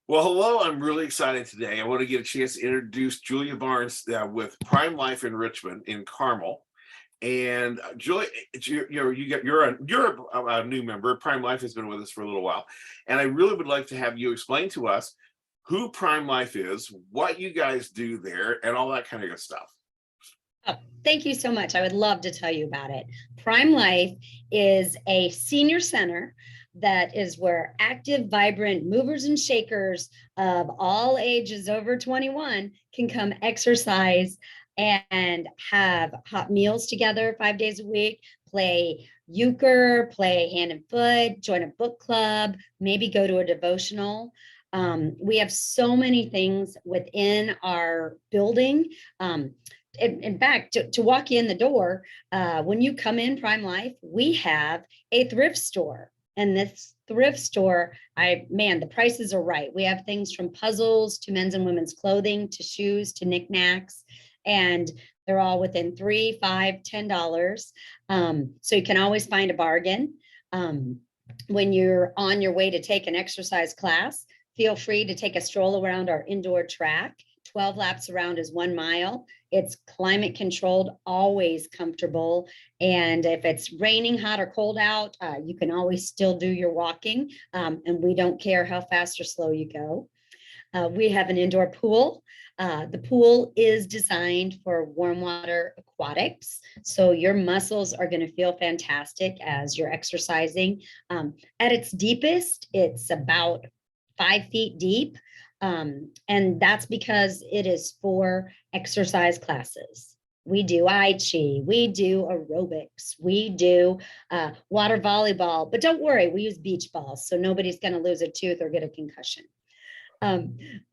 Well, hello. I'm really excited today. I want to get a chance to introduce Julia Barnes with Primelife Enrichment in Carmel. And Julia, you're a new member. Primelife has been with us for a little while, and I really would like to have you explain to us who Primelife is, what you guys do there, and all that kind of good stuff. Oh, thank you so much. I would love to tell you about it. Prime Life is a senior center that is where active, vibrant movers and shakers of all ages over 21 can come exercise and have hot meals together 5 days a week, play euchre, play hand and foot, join a book club, maybe go to a devotional. We have so many things within our building. In fact, to walk in the door, when you come in Prime Life, we have a thrift store. And this thrift store, the prices are right. We have things from puzzles to men's and women's clothing to shoes to knickknacks. And they're all within $3, $5, $10. So you can always find a bargain. When you're on your way to take an exercise class, feel free to take a stroll around our indoor track. 12 laps around is 1 mile. It's climate controlled, always comfortable. And if it's raining, hot, or cold out, you can always still do your walking. And we don't care how fast or slow you go. We have an indoor pool. The pool is designed for warm water aquatics. So your muscles are going to feel fantastic as you're exercising. At its deepest, it's about 5 feet deep. And that's because it is for exercise classes. We do I Chi, we do aerobics, we do water volleyball, but don't worry, we use beach balls, so nobody's going to lose a tooth or get a concussion.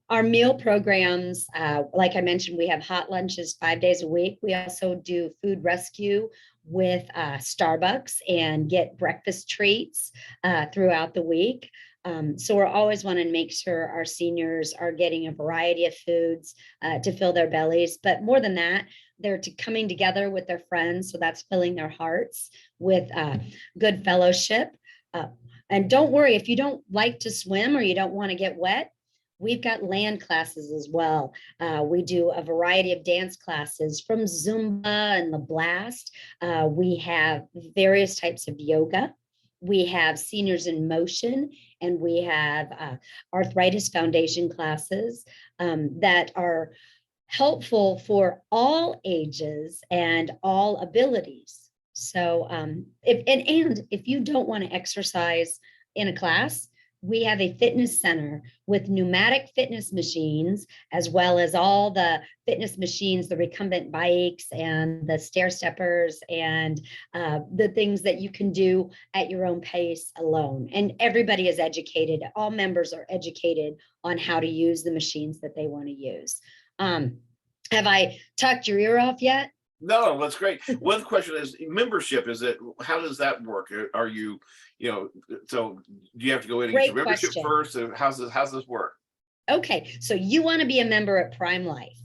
Our meal programs, like I mentioned, we have hot lunches 5 days a week. We also do food rescue with Starbucks and get breakfast treats throughout the week. So we're always wanting to make sure our seniors are getting a variety of foods to fill their bellies. But more than that, they're coming together with their friends. So that's filling their hearts with good fellowship. And don't worry, if you don't like to swim or you don't want to get wet, we've got land classes as well. We do a variety of dance classes from Zumba and the Blast. We have various types of yoga. We have seniors in motion, and we have arthritis foundation classes that are helpful for all ages and all abilities. So if you don't want to exercise in a class, we have a fitness center with pneumatic fitness machines, as well as all the fitness machines, the recumbent bikes and the stair steppers and the things that you can do at your own pace alone. And everybody is educated. All members are educated on how to use the machines that they want to use. Have I talked your ear off yet? No, that's great. One question is membership. How does that work? Are you, so do you have to go in and get your Great membership question. first? And how's this work? Okay, so you want to be a member at Prime Life.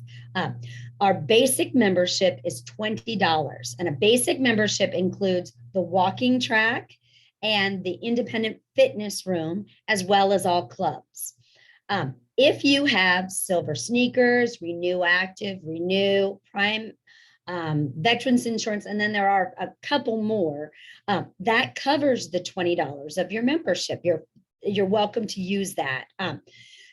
Our basic membership is $20, and a basic membership includes the walking track and the independent fitness room, as well as all clubs. If you have silver sneakers, Renew Active, Renew, Prime, veterans insurance, and then there are a couple more, that covers the $20 of your membership. You're welcome to use that.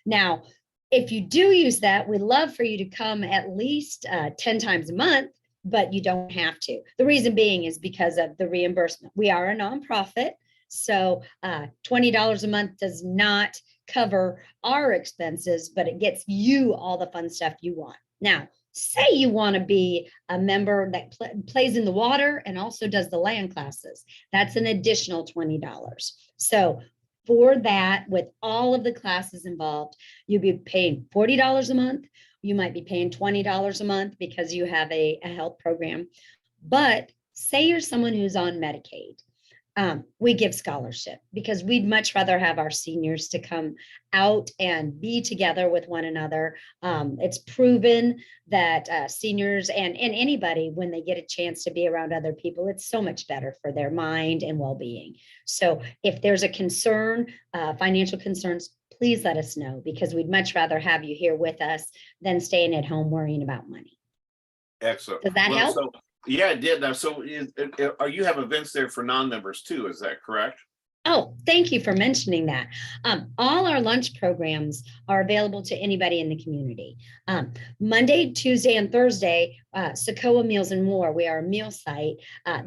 Now, if you do use that, we'd love for you to come at least 10 times a month, but you don't have to. The reason being is because of the reimbursement. We are a nonprofit, so $20 a month does not cover our expenses, but it gets you all the fun stuff you want. Now, say you want to be a member that plays in the water and also does the land classes. That's an additional $20. So for that, with all of the classes involved, you'd be paying $40 a month. You might be paying $20 a month because you have a health program. But say you're someone who's on Medicaid. We give scholarship because we'd much rather have our seniors to come out and be together with one another. It's proven that seniors and anybody, when they get a chance to be around other people, it's so much better for their mind and well-being. So if there's a concern, financial concerns, please let us know, because we'd much rather have you here with us than staying at home worrying about money. Excellent. Does that Well, help? so yeah, it did. Now, so are you have events there for non-members too? Is that correct? Oh, thank you for mentioning that. All our lunch programs are available to anybody in the community. Monday, Tuesday, and Thursday, Socoa Meals and More, we are a meal site.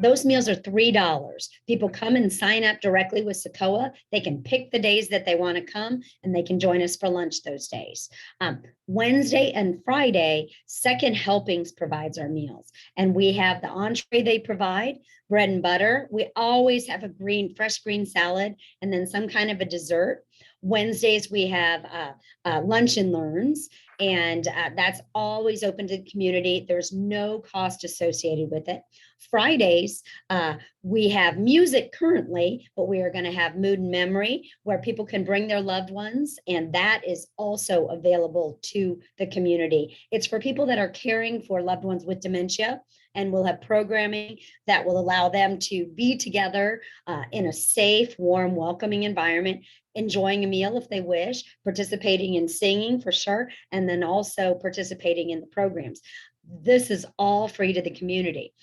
Those meals are $3. People come and sign up directly with Socoa. They can pick the days that they want to come, and they can join us for lunch those days. Wednesday and Friday, Second Helpings provides our meals, and we have the entree they provide, bread and butter. We always have a fresh green salad, and then some kind of a dessert. Wednesdays, we have lunch and learns, and that's always open to the community. There's no cost associated with it. Fridays, we have music currently, but we are going to have mood and memory where people can bring their loved ones, and that is also available to the community. It's for people that are caring for loved ones with dementia, and we'll have programming that will allow them to be together in a safe, warm, welcoming environment, enjoying a meal if they wish, participating in singing for sure, and then also participating in the programs. This is all free to the community.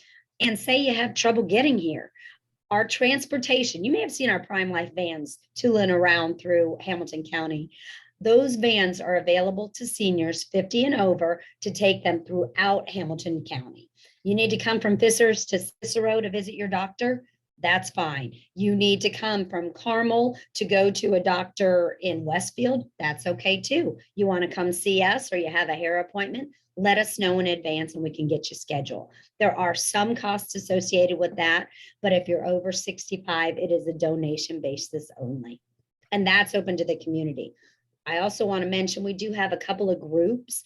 And say you have trouble getting here, our transportation, you may have seen our Primelife vans tooling around through Hamilton County. Those vans are available to seniors 50 and over to take them throughout Hamilton County. You need to come from Fissers to Cicero to visit your doctor, that's fine. You need to come from Carmel to go to a doctor in Westfield, that's okay too. You want to come see us, or you have a hair appointment, let us know in advance and we can get you scheduled. There are some costs associated with that, but if you're over 65, it is a donation basis only. And that's open to the community. I also want to mention we do have a couple of groups.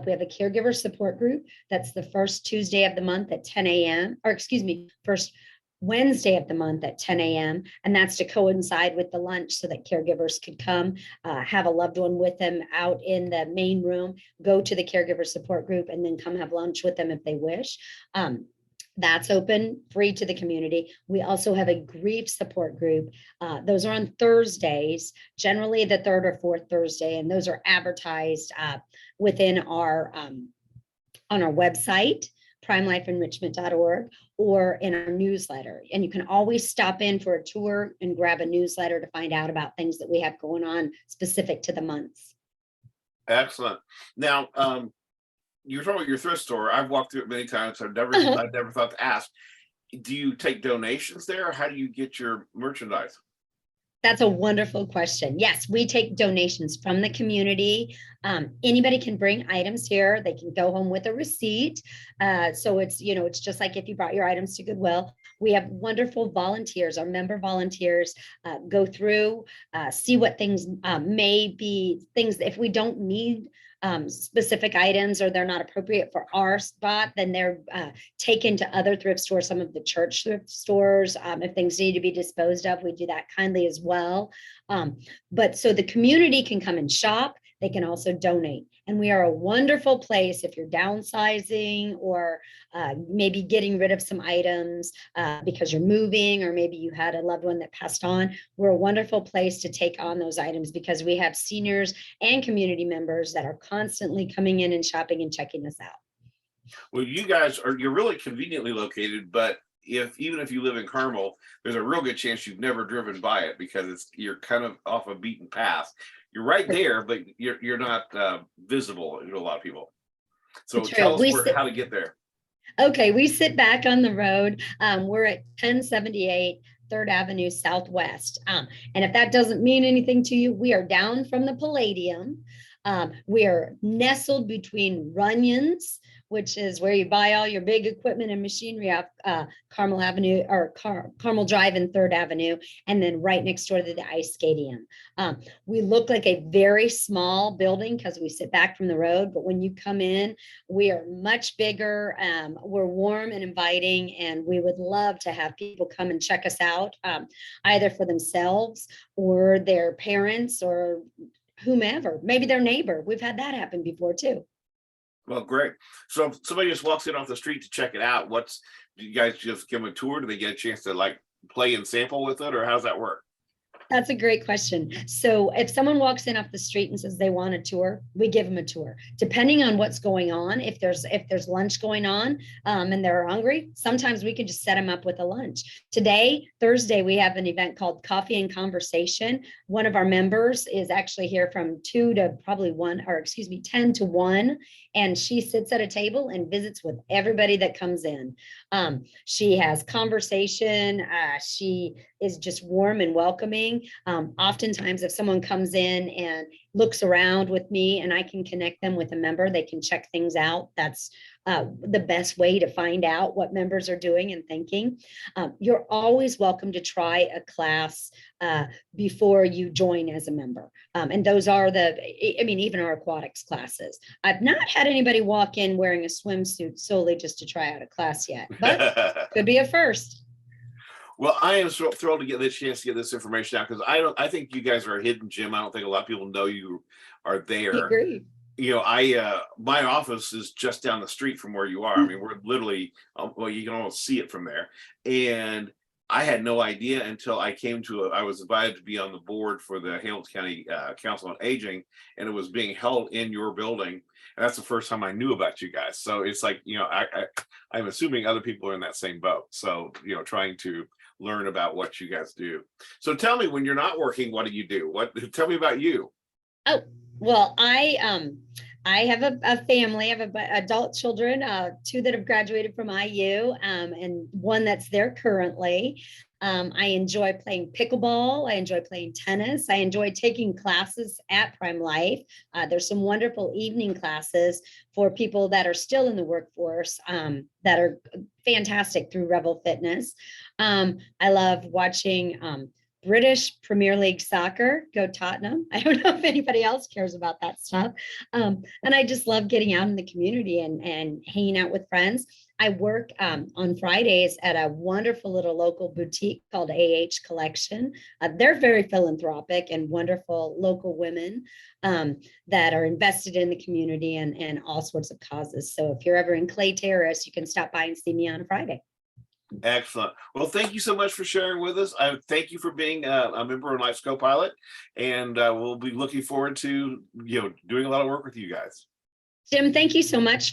We have a caregiver support group. That's the first Tuesday of the month at 10 a.m. Or excuse me, first Wednesday of the month at 10 a.m. And that's to coincide with the lunch so that caregivers could come, have a loved one with them out in the main room, go to the caregiver support group, and then come have lunch with them if they wish. That's open, free to the community. We also have a grief support group. Those are on Thursdays, generally the third or fourth Thursday, and those are advertised within our on our website, primelifeenrichment.org, or in our newsletter. And you can always stop in for a tour and grab a newsletter to find out about things that we have going on specific to the months. Excellent. Now, you're talking about your thrift store. I've walked through it many times. I've never thought to ask. Do you take donations there, or how do you get your merchandise? That's a wonderful question. Yes, we take donations from the community. Anybody can bring items here. They can go home with a receipt. So it's, it's just like if you brought your items to Goodwill. We have wonderful volunteers. Our member volunteers go through, see what things may be things if we don't need specific items or they're not appropriate for our spot, then they're taken to other thrift stores, some of the church thrift stores. If things need to be disposed of, we do that kindly as well. But so the community can come and shop. They can also donate. And we are a wonderful place if you're downsizing or maybe getting rid of some items because you're moving, or maybe you had a loved one that passed on. We're a wonderful place to take on those items because we have seniors and community members that are constantly coming in and shopping and checking us out. Well, you're really conveniently located, but even if you live in Carmel, there's a real good chance you've never driven by it because you're kind of off a beaten path. You're right there, but you're not visible to a lot of people. So tell us how to get there. Okay, we sit back on the road. We're at 1078 3rd Avenue Southwest. And if that doesn't mean anything to you, we are down from the Palladium. We are nestled between Runyon's, which is where you buy all your big equipment and machinery off Carmel Avenue or Carmel Drive and 3rd Avenue, and then right next door to the ice stadium. We look like a very small building because we sit back from the road, but when you come in, we are much bigger. We're warm and inviting, and we would love to have people come and check us out, either for themselves or their parents or whomever, maybe their neighbor. We've had that happen before too. Well, great. So if somebody just walks in off the street to check it out, do you guys just give them a tour? Do they get a chance to like play and sample with it, or how's that work? That's a great question. So if someone walks in off the street and says they want a tour, we give them a tour. Depending on what's going on, if there's lunch going on and they're hungry, sometimes we can just set them up with a lunch. Today, Thursday, we have an event called Coffee and Conversation. One of our members is actually here from 2 to probably 1, or excuse me, 10 to 1. And she sits at a table and visits with everybody that comes in. She has conversation. She is just warm and welcoming. Oftentimes, if someone comes in and looks around with me and I can connect them with a member, they can check things out. That's the best way to find out what members are doing and thinking. You're always welcome to try a class before you join as a member. And those are even our aquatics classes. I've not had anybody walk in wearing a swimsuit solely just to try out a class yet, but could be a first. Well, I am so thrilled to get this chance to get this information out, because I think you guys are a hidden gem. I don't think a lot of people know you are I there. agree. My office is just down the street from where you are. I mean, we're literally, well, you can almost see it from there. And I had no idea until I was invited to be on the board for the Hamilton County Council on Aging, and it was being held in your building. And that's the first time I knew about you guys. So it's like, I'm assuming other people are in that same boat. So, trying to learn about what you guys do. So tell me, when you're not working, what do you do? Tell me about you. Oh, well, I have a family. I have adult children, 2 that have graduated from IU, and 1 that's there currently. I enjoy playing pickleball. I enjoy playing tennis. I enjoy taking classes at Primelife. There's some wonderful evening classes for people that are still in the workforce that are fantastic through Revel Fitness. I love watching British Premier League soccer. Go Tottenham. I don't know if anybody else cares about that stuff. And I just love getting out in the community and hanging out with friends. I work on Fridays at a wonderful little local boutique called Collection. They're very philanthropic and wonderful local women that are invested in the community and all sorts of causes. So if you're ever in Clay Terrace, you can stop by and see me on a Friday. Excellent. Well, thank you so much for sharing with us. I thank you for being a member of Life's Co-Pilot, and we'll be looking forward to doing a lot of work with you guys. Jim, thank you so much